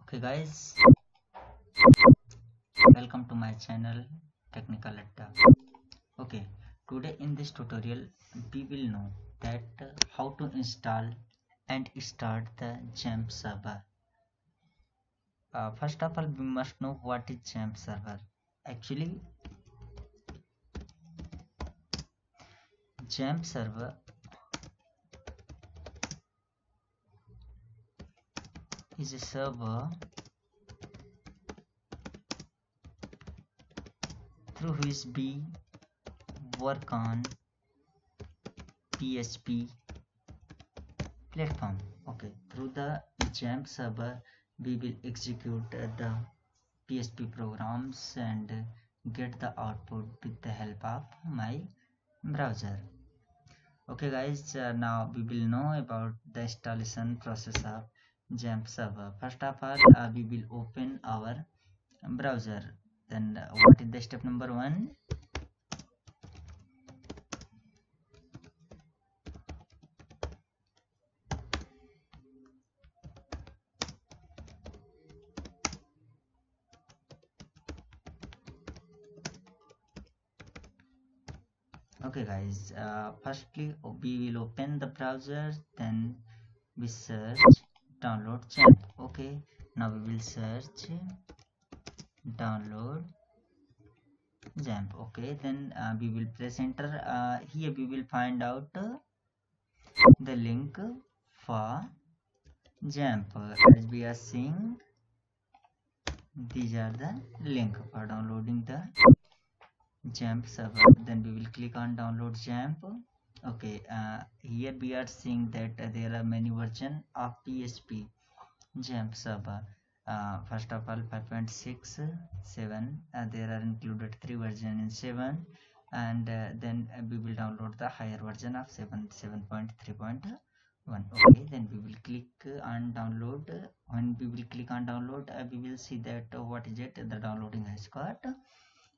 Okay guys, welcome to my channel Technical Adda. Okay, today in this tutorial we will know that how to install and start the XAMPP server. First of all, we must know what is XAMPP server. Actually, XAMPP server is a server through which we work on PHP platform. Okay, through the XAMPP server we will execute the PHP programs and get the output with the help of my browser. Okay guys, now we will know about the installation process of XAMPP server. First of all, we will open our browser. Then what is the step number 1? Okay guys, firstly we will open the browser, then we search download XAMPP. Okay, now we will search download XAMPP. Okay, then we will press enter. Here we will find out the link for XAMPP. As we are seeing, these are the link for downloading the XAMPP server. Then we will click on download XAMPP. Okay, here we are seeing that there are many versions of PHP XAMPP server. First of all, 5.6, 7. There are included 3 versions in 7, and then we will download the higher version of 7.3.1. Okay, then we will click on download. When we will click on download, we will see that what is it, the downloading has got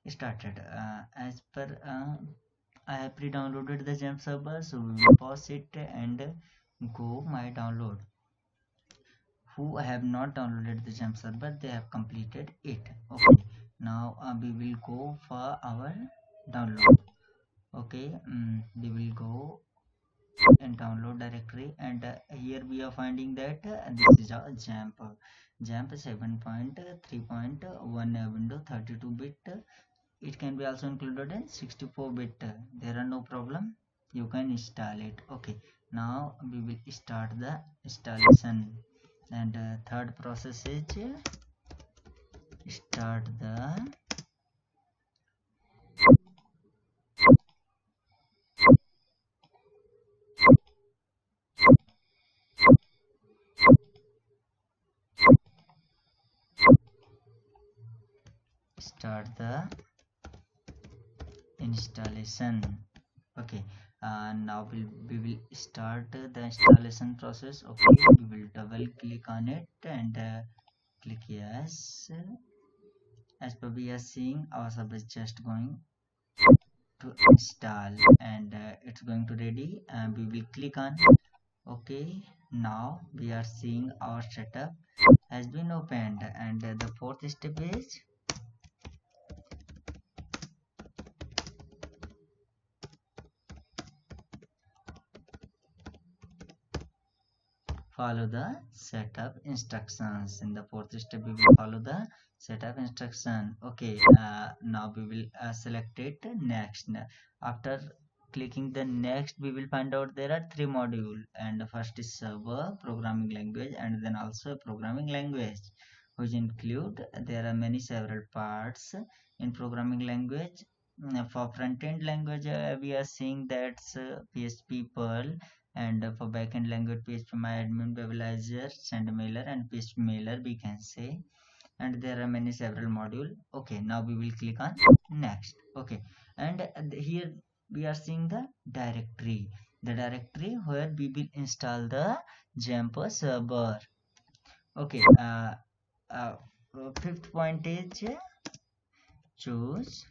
started. As per I have pre-downloaded the XAMPP server, so we will pause it and go my download. Who have not downloaded the XAMPP server, they have completed it. Okay, now we will go for our download. Okay, we will go in download directory, and here we are finding that this is our XAMPP 7.3.1 window, 32-bit. It can be also included in 64-bit. There are no problem, you can install it. Okay, now we will start the installation, and third process is start the installation. Okay, now we will start the installation process. Okay, we will double click on it and click yes. As per we are seeing, our server is just going to install, and it's going to ready, and we will click on okay. Now we are seeing our setup has been opened, and the fourth step is follow the setup instructions. In the fourth step we will follow the setup instruction. Okay, now we will select it next. After clicking the next, we will find out there are 3 modules, and the first is server, programming language, and then also programming language, which include there are many several parts in programming language. For front-end language, we are seeing that's PHP, Perl, and for backend language, PHP MyAdmin, Webalizer, SendMailer, and PHP Mailer, we can say. And there are many several modules. Okay, now we will click on next. Okay, and here we are seeing the directory where we will install the XAMPP server. Okay, fifth point is choose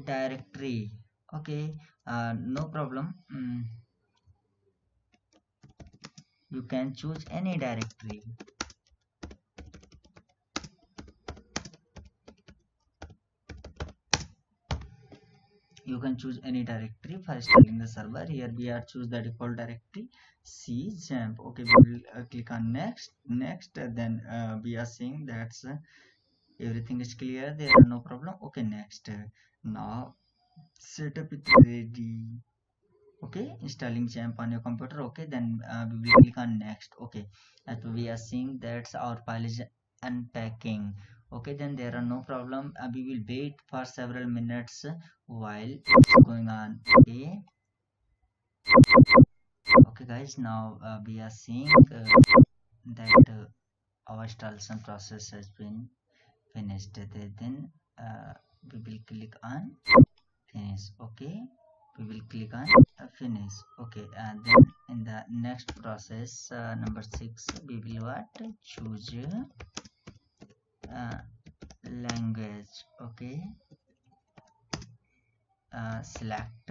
directory. Okay, no problem. You can choose any directory. You can choose any directory for installing the server. Here we are choose the default directory C XAMPP. Okay, we will click on next. Then we are seeing that everything is clear. There are no problem. Okay, next. Now setup is ready. Okay, installing XAMPP on your computer. Okay, then we will click on next. Okay, as we are seeing that our file is unpacking. Okay, then there are no problem. We will wait for several minutes while it's going on. Okay, okay guys, now we are seeing that our installation process has been finished. Then we will click on finish. Okay, we will click on finish. Okay, and then in the next process, number 6, we will what choose uh, language. Okay, select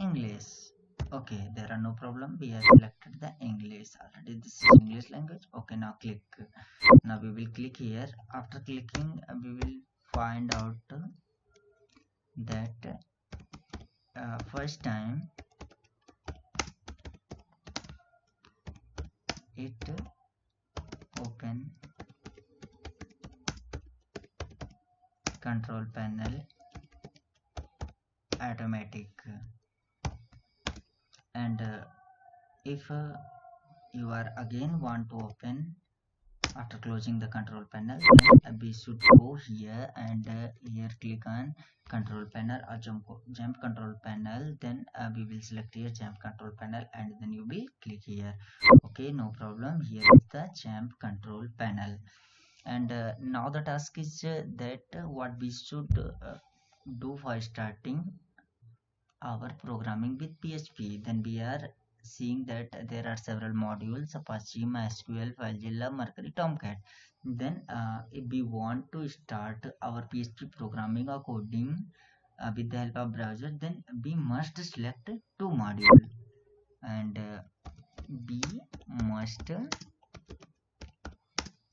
English. Okay, there are no problem. We have selected the English already. This is English language. Okay, now click. Now we will click here. After clicking, we will find out that first time it open control panel automatic, and if you are again want to open after closing the control panel, then we should go here and here click on control panel or jump control panel. Then we will select here jump control panel, and then you will click here. Okay, no problem. Here is the jump control panel, and now the task is that what we should do for starting our programming with PHP. Then we are seeing that there are several modules: Apache, MySQL, FileZilla, Mercury, Tomcat. Then if we want to start our PHP programming or coding with the help of browser, then we must select two modules, and we must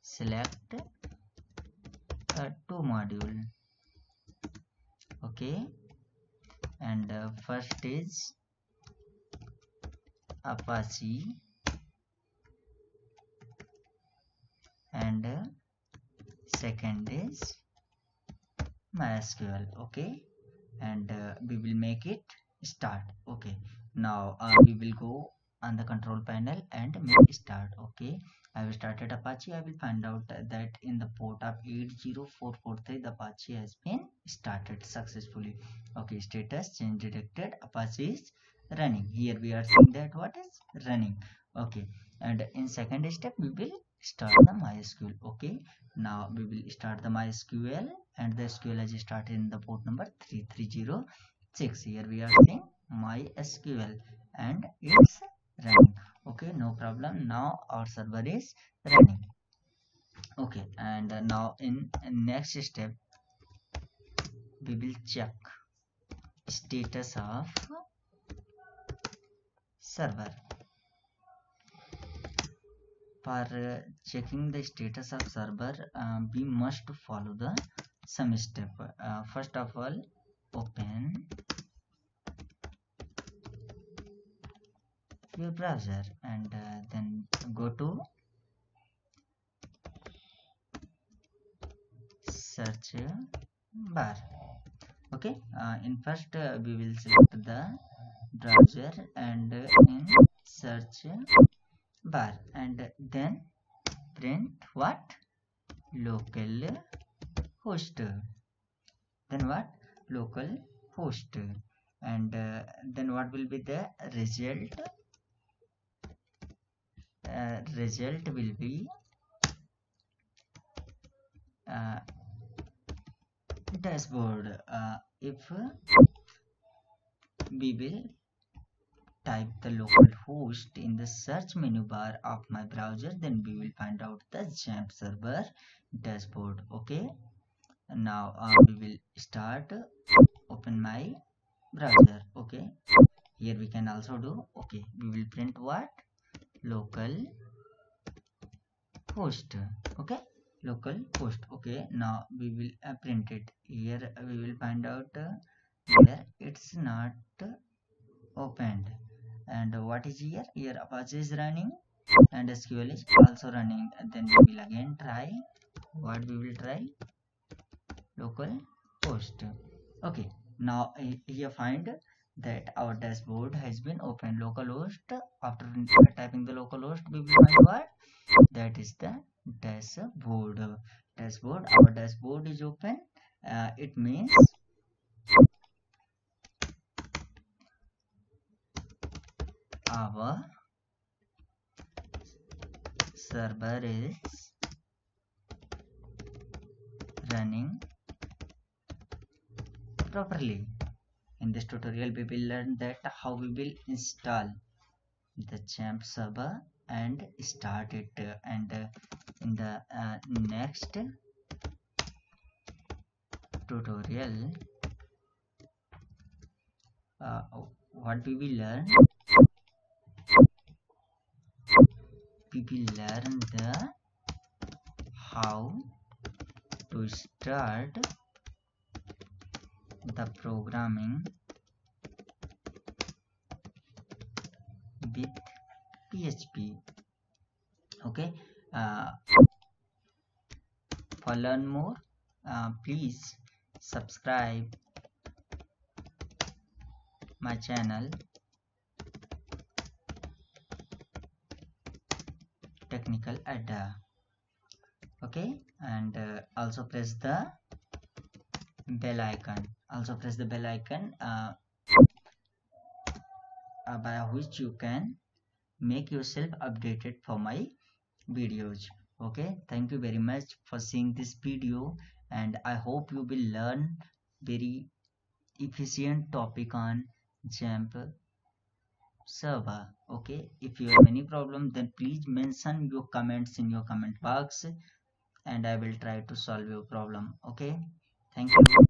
select two module. Okay, and first is Apache, and second is MySQL. Okay, and we will make it start. Okay, now we will go on the control panel and make start. Okay, I have started Apache. I will find out that in the port of 80443 the Apache has been started successfully. Okay, status change detected, Apache is running. Here we are seeing that what is running. Okay, and in second step we will start the MySQL. Okay, now we will start the MySQL, and the SQL has started in the port number 3306. Here we are seeing MySQL and it's running. Okay, no problem. Now our server is running. Okay, and now in next step we will check status of server. For checking the status of server, we must follow the some step. First of all, open your browser, and then go to search bar. Okay, in first we will select the browser, and in search bar, and then print what? Local host. Then what? Local host, and then what will be the result? Result will be dashboard. If we will type the local host in the search menu bar of my browser, then we will find out the XAMPP server dashboard. Okay, now we will start open my browser. Okay, here we can also do. Okay, we will print what? Local host. Okay, local host. Okay, now we will print it. Here we will find out where it's not opened. And what is here? Here Apache is running and SQL is also running. And then we will again try. What we will try? Local host. Okay, now here find that our dashboard has been opened. Localhost. After typing the localhost, we will find what? That is the dashboard. Dashboard. Our dashboard is open. It means our server is running properly. In this tutorial, we will learn that how we will install the XAMPP server and start it. And in the next tutorial, what we will learn? We will learn the how to start the programming with PHP. Okay, for learn more, please subscribe my channel Technical Adda. Okay, and also press the bell icon. By which you can make yourself updated for my videos. Okay, thank you very much for seeing this video, and I hope you will learn very efficient topic on XAMPP server. Okay, if you have any problem, then please mention your comments in your comment box and I will try to solve your problem. Okay, thank you.